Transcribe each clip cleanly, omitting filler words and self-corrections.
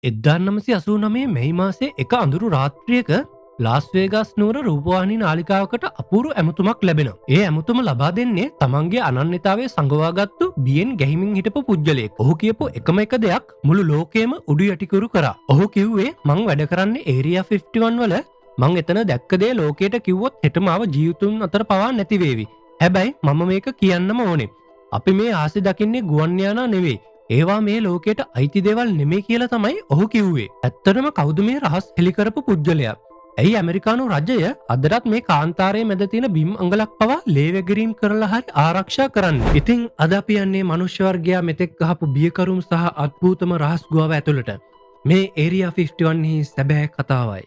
1989 මෙහි මාසේ එක අඳුරු රාත්‍රියක ලාස් වේගස් නුවර රූපවාහිනී නාලිකාවකට අපූරු ඇමතුමක් ලැබෙනවා. ඒ ඇමතුම ලබා දෙන්නේ තමන්ගේ අනන්‍යතාවය සංගවාගත්තු බියෙන් ගැහිමින් හිටපු පුද්ගලයෙක්. ඔහු කියපු එකම එක දෙයක් මුළු ලෝකයේම උඩු යටිකුරු කරා. ඔහු කිව්වේ මං වැඩ කරන්නේ ඒරියා 51 වල මං එතන දැක්ක දේ ලෝකයට කිව්වොත් හෙටම ආව ජීවිතුන් අතර පවා නැති වේවි. හැබැයි මම මේක කියන්නම ඕනේ. අපි මේ ආසි දකින්නේ ගුවන් යානා නෙවෙයි. ඒවා මේ ලෝකයට අයිති දේවල් නෙමේ කියලා තමයි ඔහු කිව්වේ. ඇත්තටම කවුද මේ රහස් හෙළි කරපු පුද්ගලයා? ඇයි ඇමරිකානු රජය අදටත් මේ කාන්තාරයේ මැද තියෙන බිම් අඟලක් පවා ලේ වැගිරීම් කරලා හරි ආරක්ෂා කරන්නේ? ඉතින් අද අපි යන්නේ මනුෂ්‍ය වර්ගයා මෙතෙක් ගහපු බියකරුම් සහ අద్භූතම රහස් ගුහාව ඇතුළට. මේ ඒරියා 51 හි සැබෑ කතාවයි.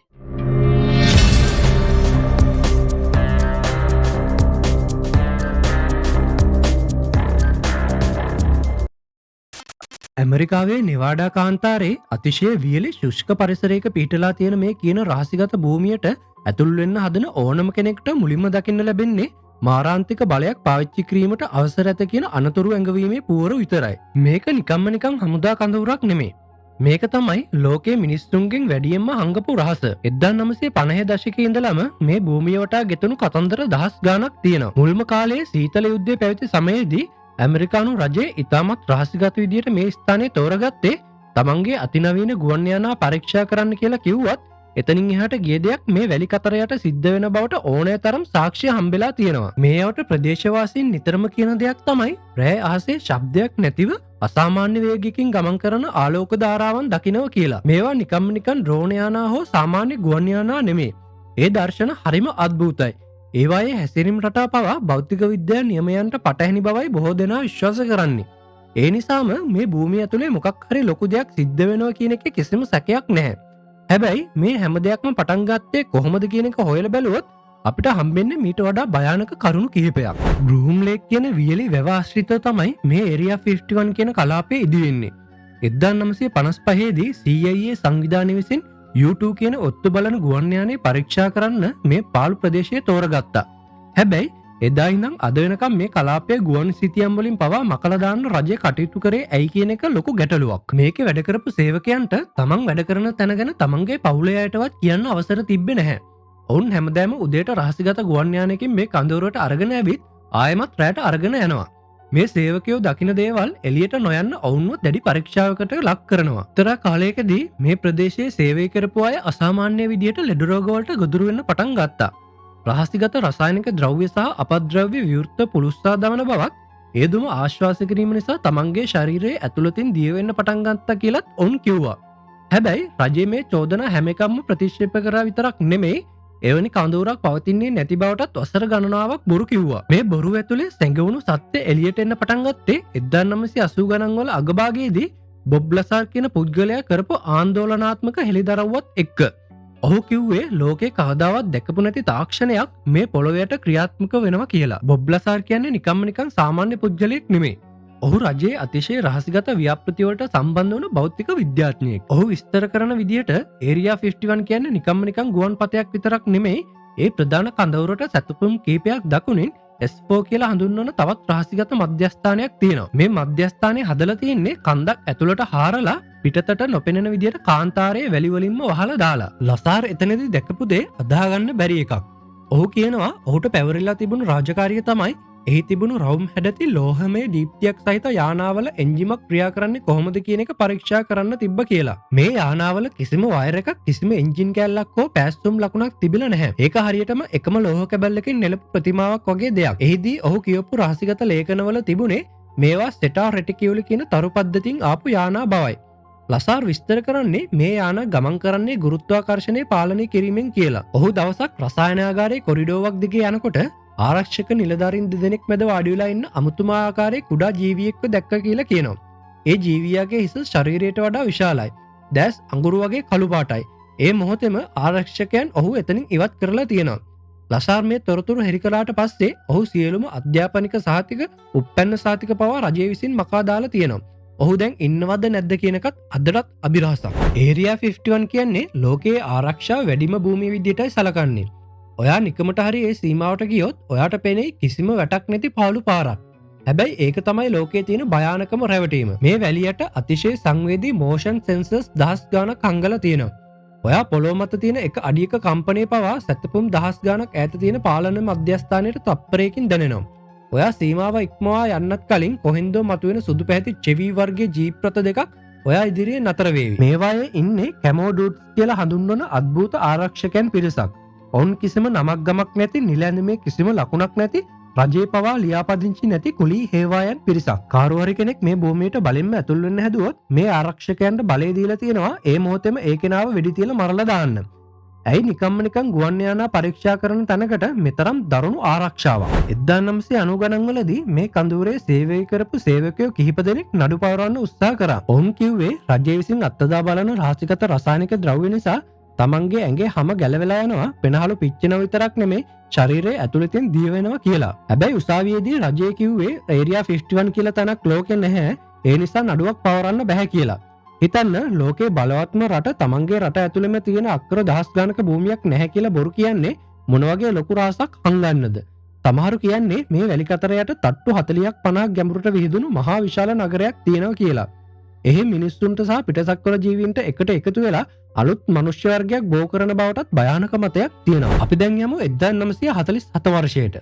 ඇමරිකාවේ නිවාඩා කාන්තාරේ අතිශය වියලි ශුෂ්ක පරිසරයක පිහිටලා තියෙන මේ කියන රහසිගත භූමියට ඇතුල් වෙන්න හදන ඕනම කෙනෙක්ට මුලින්ම දකින්න ලැබෙන්නේ මාරාන්තික බලයක් පාවිච්චි කිරීමට අවසර ඇත කියන අනතුරු ඇඟවීමේ පුවරු විතරයි. මේක නිකන් හමුදා කඳවුරක් නෙමේ. මේක තමයි ලෝකයේ මිනිස්සුන්ගෙන් වැඩියෙන්ම හංගපු රහස. 1950 දශකයේ ඉඳලම මේ භූමිය වටා ගෙතුණු කතන්දර දහස් ගාණක් තියෙනවා. මුල්ම කාලයේ සීතල යුද්ධය පැවති සමයේදී ඇමරිකානු රජය ඉතාමත් රහසිගත විදියට මේ ස්ථානය තෝරගත්තේ තමන්ගේ අතිනවීන ගුවන් යානා පරීක්ෂා කරන්න කියලා කිව්වත් එතනින් එහාට ගිය දෙයක් මේ වැලි කතර යට සිද්ධ වෙන බවට ඕනෑ තරම් සාක්ෂි හම්බෙලා තියෙනවා. මේවට ප්‍රදේශවාසීන් නිතරම කියන දෙයක් තමයි රෑ අහසේ ශබ්දයක් නැතිව අසාමාන්‍ය වේගයකින් ගමන් කරන ආලෝක ධාරාවන් දකින්නව කියලා. මේවා නිකන් ඩ්‍රෝන් යානා හෝ සාමාන්‍ය ගුවන් යානා නෙමේ. ඒ දර්ශන හරිම අද්භූතයි. ඒවායේ හැසිරීම් රටා පවා භෞතික විද්‍යා නියමයන්ට පටහැනි බවයි බොහෝ දෙනා විශ්වාස කරන්නේ. ඒ නිසාම මේ භූමිය ඇතුලේ මොකක් හරි ලොකු දෙයක් සිද්ධ වෙනවා කියන එකේ කිසිම සැකයක් නැහැ. හැබැයි මේ හැම දෙයක්ම පටන් ගත්තේ කොහොමද කියන එක හොයලා බැලුවොත් අපිට හම්බෙන්නේ මීට වඩා භයානක කරුණු කිහිපයක්. ග්‍රූම් ලේක් කියන වියලි වැව ආශ්‍රිතව තමයි මේ ඒරියා 51 කියන කලාපය ඉදි වෙන්නේ. 1955 දී CIA සංවිධානය විසින් U2 කියන ඔත්තු බලන ගුවන් යානය පරීක්ෂා කරන්න මේ පාළු ප්‍රදේශය තෝරගත්තා. හැබැයි එදා ඉඳන් අද වෙනකම් මේ කලාපයේ ගුවන් සිතියම් වලින් පවා මකලා දාන්න රජය කටයුතු කරේ ඇයි කියන එක ලොකු ගැටලුවක්. මේකේ වැඩ කරපු සේවකයන්ට තමන් වැඩ කරන තැන ගැන තමන්ගේ පවුලේ අයටවත් කියන්න අවසර තිබ්බේ නැහැ. ඔවුන් හැමදාම උදේට රහසිගත ගුවන් යානයකින් මේ කඳවුරට අරගෙන ඇවිත් ආයෙමත් රැට අරගෙන යනවා. මේ සේවකයෝ දකින දේවල් එළියට නොයන්න ඔවුන්ව දැඩි පරීක්ෂාවකට ලක් කරනවා. එක්තරා කාලයකදී මේ ප්‍රදේශයේ සේවය කරපු අය අසාමාන්‍ය විදියට ලෙඩ රෝගවලට ගොදුරු වෙන්න පටන් ගත්තා. රහසිගත රසායනික ද්‍රව්‍ය සහ අපද්‍රව්‍ය විවෘත පුලුස්සා දමන බවක් ඒ දුම ආශ්වාස කිරීම නිසා තමන්ගේ ශරීරයේ ඇතුළතින් දිය වෙන්න පටන් ගත්තා කියලත් ඔවුන් කිව්වා. හැබැයි රජයේ මේ චෝදනා හැම එකක්ම ප්‍රතික්ෂේප කරා විතරක් නෙමෙයි එවැනි කඳවුරක් පවතින්නේ නැති බවටත් වසර ගණනාවක් බොරු කිව්වා. මේ බොරු ඇතුලේ සැඟවුණු සත්‍ය එළියට එන්න පටන් ගත්තේ 1980 ගණන් වල අගභාගයේදී බොබ් ලසාර් කියන පුද්ගලයා කරපු ආందోලනාත්මක හෙළිදරව්වත් එක්ක. ඔහු කිව්වේ ලෝකේ කවදාවත් දැකපු නැති තාක්ෂණයක් මේ පොළොවට ක්‍රියාත්මක වෙනවා කියලා. බොබ් ලසාර් කියන්නේ නිකන් සාමාන්‍ය පුද්ගලයෙක් නෙමෙයි. ඔහු රජයේ අතිශය රහසිගත ව්‍යාපෘති වලට සම්බන්ධ වුණු භෞතික විද්‍යාඥයෙක්. ඔහු විස්තර කරන විදිහට ඒරියා 51 කියන්නේ නිකන් ගුවන් පතයක් විතරක් නෙමෙයි. ඒ ප්‍රධාන කඳවුරට සැතපුම් කීපයක් දකුණින් S4 කියලා හඳුන්වන තවත් රහසිගත මධ්‍යස්ථානයක් තියෙනවා. මේ මධ්‍යස්ථානයේ හදලා තියෙන්නේ කන්දක් ඇතුළට හාරලා පිටතට නොපෙනෙන විදිහට කාන්තාරයේ වැලි වලින්ම වහලා දාලා. ලසාර් එතනදී දැකපු දේ අදාගන්න බැරි එකක්. ඔහු කියනවා ඔහුට පැවරිලා තිබුණු රාජකාරිය තමයි එහි තිබුණු රවුම් හැඩති ලෝහමය දීප්තියක් සහිත යානාවල එන්ජිමක් ක්‍රියා කරන්නේ කොහොමද කියන එක පරීක්ෂා කරන්න තිබ්බ කියලා. මේ යානාවල කිසිම වයර් එකක් කිසිම එන්ජින් කැල්ලක් හෝ පැස්තුම් ලකුණක් තිබිලා නැහැ. ඒක හරියටම එකම ලෝහ කැබල්ලකින් නෙළපු ප්‍රතිමාවක් වගේ දෙයක්. එහිදී ඔහු කියපු රහසිගත ලේඛනවල තිබුණේ මේවා සෙටා රෙටිකියුලි කියන තරු පද්ධතියෙන් ආපු යානා බවයි. ලසාර් විස්තර කරන්නේ මේ යානා ගමන් කරන්නේ ගුරුත්වාකර්ෂණය පාලනය කිරීමෙන් කියලා. ඔහු දවසක් රසායනාගාරයේ කොරිඩෝවක් දිගේ යනකොට ආරක්ෂක නිලධාරීන් දෙදෙනෙක් මැද වාඩි වෙලා ඉන්න අමුතුම ආකාරයේ කුඩා ජීවියෙක්ව දැක්ක කියලා කියනවා. ඒ ජීවියාගේ හිස ශරීරයට වඩා විශාලයි. දැස් අඟුරු වගේ කළු පාටයි. ඒ මොහොතේම ආරක්ෂකයන් ඔහු එතනින් ඉවත් කරලා තියෙනවා. ලසාර් මේ තොරතුරු හෙළි කළාට පස්සේ ඔහු සියලුම අධ්‍යාපනික සහතික උප්පැන්න සහතික පවා රජය විසින් මකා දාලා තියෙනවා. ඔහු දැන් ඉන්නවද නැද්ද කියනකත් අදටත් අභිරහසක්. ඒරියා 51 කියන්නේ ලෝකයේ ආරක්ෂා වැඩිම භූමිය විදියටයි සලකන්නේ. ඔයා නිකමට හරි ඒ සීමාවට ගියොත් ඔයාට පෙනෙයි කිසිම වැටක් නැති පාළු පාරක්. හැබැයි ඒක තමයි ලෝකයේ තියෙන භයානකම රැවටීම. මේ වැලියට අතිශය සංවේදී මෝෂන් සෙන්සර්ස් දහස් ගානක් හංගලා තියෙනවා. ඔයා පොළොව මත තියෙන එක අඩියක කම්පනය පවා සැතපුම් දහස් ගානක් ඈත තියෙන පාලන මධ්‍යස්ථානයට තප්පරයකින් දැනෙනවා. ඔයා සීමාව ඉක්මවා යන්නත් කලින් කොහෙන්දෝ මතුවෙන සුදු පැහැති චෙවි වර්ගයේ ජීප් රථ දෙකක් ඔයා ඉදිරියේ නතර වේවි. මේවායේ ඉන්නේ කැමෝඩුට්ස් කියලා හඳුන්වන අද්භූත ආරක්ෂකයන් පිරිසක්. ඔවුන් කිසිම නමක් ගමක් නැති නිලැඳුමේ කිසිම ලකුණක් නැති රජයේ පවා ලියාපදිංචි නැති කුලී හේවායන් පිරිසක්. කාරුහරි කෙනෙක් මේ භූමියට බලෙන්ම ඇතුල් වෙන්න හැදුවොත් මේ ආරක්ෂකයන්ට බලය දීලා තියෙනවා ඒ මොහොතේම ඒ කෙනාව වෙඩි තියලා මරලා දාන්න. ඇයි නිකන් ගුවන් යානා පරීක්ෂා කරන තැනකට මෙතරම් දරුණු ආරක්ෂාවක්? 1990 ගණන්වලදී මේ කඳවුරේ සේවය කරපු සේවකයෝ කිහිප දෙනෙක් නඩු පවරවන්න උත්සාහ කරා. ඔවුන් කිව්වේ රජය විසින් අත්දැක බලන රහසිගත රසායනික ද්‍රව්‍ය නිසා තමන්ගේ ඇඟේ හැම ගැලවෙලා යනවා, පෙනහළු පිච්චෙනව විතරක් නෙමෙයි ශරීරයේ ඇතුළතින් දිය වෙනවා කියලා. හැබැයි උසාවියේදී රජය කිව්වේ ඒරියා 51 කියලා තැනක් ලෝකේ නැහැ. ඒ නිසා නඩුවක් පවරන්න බෑ කියලා. හිතන්න ලෝකේ බලවත්ම රට තමන්ගේ රට ඇතුළෙම තියෙන අක්කර දහස් ගානක භූමියක් නැහැ කියලා බොරු කියන්නේ මොන වගේ ලොකු රහසක් හංගන්නද? සමහරු කියන්නේ මේ වැලි කතර යට තට්ටු 40ක් 50ක් ගැඹුරට විහිදුණු මහා විශාල නගරයක් තියෙනවා කියලා. එහි මිනිස්සුන්ට සහ පිටසක්වල ජීවීන්ට එකට එකතු වෙලා අලුත් මනුෂ්‍ය වර්ගයක් බෝ කරන බවටත් භයානක මතයක් තියෙනවා. අපි දැන් යමු 1947 වර්ෂයට.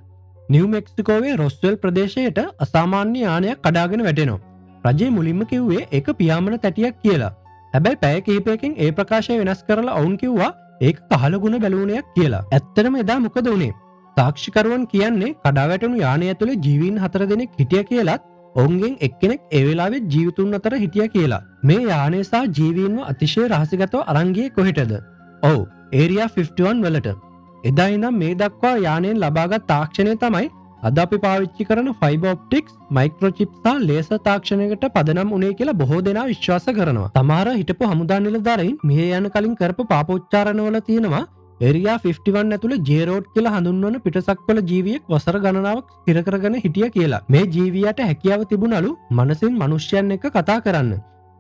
නිව් මෙක්සිකෝවේ රොස්වෙල් ප්‍රදේශයට අසාමාන්‍ය යානයක් කඩාගෙන වැටෙනවා. රජයේ මුලින්ම කිව්වේ ඒක පියාඹන තැටියක් කියලා. හැබැයි පැය කිහිපයකින් ඒ ප්‍රකාශය වෙනස් කරලා ඔවුන් කිව්වා ඒක කහලගුණ බැලුණයක් කියලා. ඇත්තටම එදා මොකද වුනේ? සාක්ෂිකරුවන් කියන්නේ කඩා වැටුණු යානය ඇතුලේ ජීවීන් 4 දෙනෙක් හිටියා කියලාත් ඔවුන්ගෙන් එක්කෙනෙක් ඒ වෙලාවේ ජීවිතුන් අතර හිටියා කියලා. මේ යානය සහ ජීවීන්ව අතිශය රහසිගතව අරන් ගියේ කොහෙටද? ඔව්, ඒරියා 51 වලට. එදා ඉඳන් මේ දක්වා යානයෙන් ලබාගත් තාක්ෂණය තමයි අද අපි පාවිච්චි කරන ෆයිබර් ඔප්ටික්ස්, මයික්‍රොචිප් සහ ලේසර් තාක්ෂණයකට පදනම් උනේ කියලා බොහෝ දෙනා විශ්වාස කරනවා. සමහර හිටපු හමුදා නිලධාරීන් මෙහෙ යන කලින් කරපු පාපෝච්චාරණවල තියෙනවා ඒරියා 51 ඇතුළේ ජේ-රෝඩ් කියලා හඳුන්වන පිටසක්වල ජීවියෙක් වසර ගණනාවක් ස්ථිර කරගෙන හිටියා කියලා. මේ ජීවියට හැකියාව තිබුණලු මනසින් මිනිස්යන් එක්ක කතා කරන්න.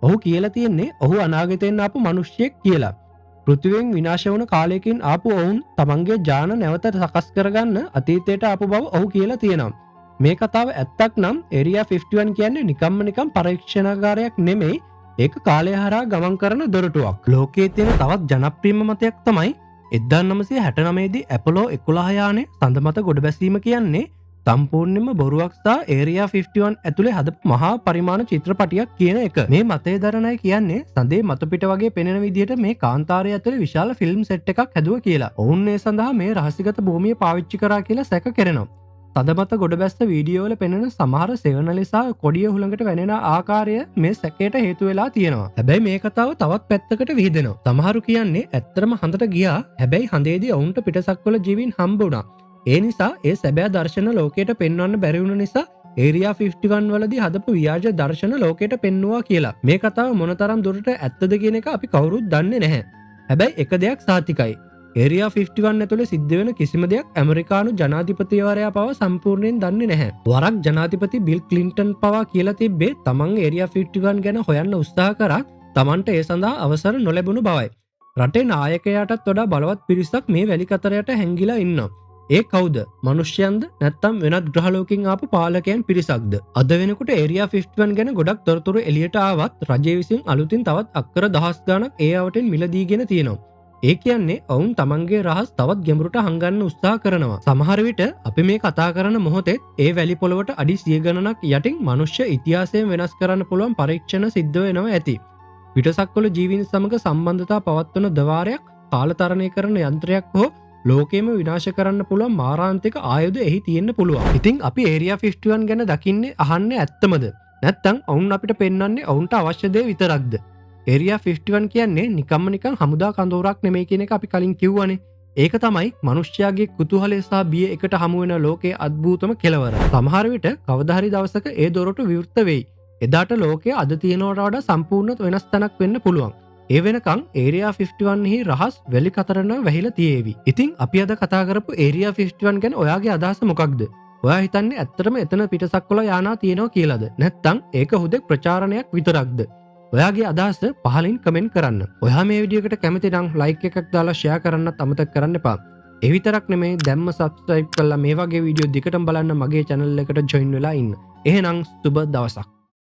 ඔහු කියලා තියෙන්නේ ඔහු අනාගතයෙන් ආපු මිනිස්සෙක් කියලා. පෘථිවියෙන් විනාශ වුණ කාලයකින් ආපු ඔවුන් තමන්ගේ ජාන නැවත සකස් කරගන්න අතීතයට ආපු බව ඔහු කියලා තියෙනවා. මේ කතාව ඇත්තක් නම් ඒරියා 51 කියන්නේ නිකම් පරීක්ෂණාගාරයක් නෙමෙයි, ඒක කාලය හරහා ගමන් කරන දොරටුවක්. ලෝකයේ තියෙන තවත් ජනප්‍රියම මතයක් තමයි 1969 දී ඇපොලෝ 11 යානයේ සඳ මත ගොඩ බැසීම කියන්නේ සම්පූර්ණයෙන්ම බොරුවක් සහ ඒරියා 51 ඇතුලේ හදපු මහා පරිමාණ චිත්‍රපටියක් කියන එක. මේ මතය දරන අය කියන්නේ සඳේ මත පිට වගේ පෙනෙන විදිහට මේ කාන්තාරය ඇතුලේ විශාල ෆිල්ම් සෙට් එකක් හැදුවා කියලා. ඔවුන් ඒ සඳහා මේ රහසිගත භූමිය පාවිච්චි කරා කියලා සැක කරනවා. සඳ මත ගොඩ බැස්ස වීඩියෝවල පෙනෙන සමහර සෙවනලි සහ කොඩිය හුළඟට වැනෙන ආකාරය මේ සැකයට හේතු වෙලා තියෙනවා. හැබැයි මේ කතාව තවත් පැත්තකට විහිදෙනවා. සමහරු කියන්නේ ඇත්තටම හඳට ගියා, හැබැයි හඳේදී ඔවුන්ට පිටසක්වල ජීවීන් හම්බ වුණා. ඒ නිසා ඒ සැබෑ දර්ශන ලෝකයට පෙන්වන්න බැරි වුණ නිසා ඒරියා 51 වලදී හදපු ව්‍යාජ දර්ශන ලෝකයට පෙන්වුවා කියලා. මේ කතාව මොනතරම් දුරට ඇත්තද කියන එක අපි කවුරුත් දන්නේ නැහැ. හැබැයි එක දෙයක් සාතිකයි. ඒරියා 51 ඇතුලේ සිද්ධ වෙන කිසිම දෙයක් ඇමරිකානු ජනාධිපතිවරයා පවා සම්පූර්ණයෙන් දන්නේ නැහැ. වරක් ජනාධිපති බිල් ක්ලින්ටන් පවා කියලා තිබ්බේ තමන් ඒරියා 51 ගැන හොයන්න උත්සාහ කරා තමන්ට ඒ සඳහා අවසර නොලැබුණු බවයි. රටේ නායකයාටත් වඩා බලවත් පිරිසක් මේ වැලි කතරයට හැංගිලා ඉන්නවා. ඒ කවුද? මනුෂ්‍යයන්ද නැත්නම් වෙනත් ග්‍රහලෝකින් ආපු පාලකයන් පිරිසක්ද? අද වෙනකොට ඒරියා 51 ගැන ගොඩක් තොරතුරු එළියට ආවත් රජය විසින් අලුතින් තවත් අක්කර දහස් ගාණක් ඒ අවටින් මිලදීගෙන තියෙනවා. ඒ කියන්නේ ඔවුන් තමන්ගේ රහස් තවත් ගැඹුරට හංගන්න උත්සාහ කරනවා. සමහර විට අපි මේ කතා කරන මොහොතේ ඒ වැලි පොළවට අඩි 100 ගණනක් යටින් මනුෂ්‍ය ඉතිහාසයෙන් වෙනස් කරන්න පුළුවන් පරීක්ෂණ සිද්ධ වෙනවා ඇති. පිටසක්වල ජීවීන් සමග සම්බන්ධතා පවත්වන දවාරයක්, කාලතරණය කරන යන්ත්‍රයක් හෝ ලෝකෙම විනාශ කරන්න පුළුවන් මාරාන්තික ආයුධ එහි තියෙන්න පුළුවන්. ඉතින් අපි ඒරියා 51 ගැන දකින්නේ අහන්නේ ඇත්තමද? නැත්නම් ඔවුන් අපිට පෙන්වන්නේ ඔවුන්ට අවශ්‍ය දේ විතරක්ද? ඒරියා 51 කියන්නේ නිකන් හමුදා කඳවුරක් නෙමෙයි කියන එක අපි කලින් කිව්වනේ. ඒක තමයි මනුෂ්‍යයාගේ කුතුහලය සහ බිය එකට හමු වෙන ලෝකයේ අద్භූතම කෙලවර. සමහර විට කවදා හරි දවසක ඒ දොරටු විවෘත වෙයි. එදාට ලෝකයේ අද තියෙනවට වඩා සම්පූර්ණ වෙනස් තැනක් වෙන්න පුළුවන්. ඒ වෙනකන් ඒරියා 51 හි රහස් වැලි කතරන වැහිලා තියේවි. ඉතින් අපි අද කතා කරපු ඒරියා 51 ගැන ඔයාගේ අදහස මොකක්ද? ඔයා හිතන්නේ ඇත්තටම එතන පිටසක්වල යානා තියෙනවා කියලාද? නැත්නම් ඒක හුදෙක් ප්‍රචාරණයක් විතරක්ද? ඔයාගේ අදහස පහලින් කමෙන්ට් කරන්න. ඔයා මේ වීඩියෝ එකට කැමති නම් ලයික් එකක් දාලා ෂෙයා කරන්නත් අමතක කරන්න එපා. එවිතරක් නෙමේ දැම්ම සබස්ක්‍රයිබ් කරලා මේ වගේ වීඩියෝ දිගටම බලන්න මගේ channel එකට join වෙලා ඉන්න. එහෙනම් සුබ දවසක්.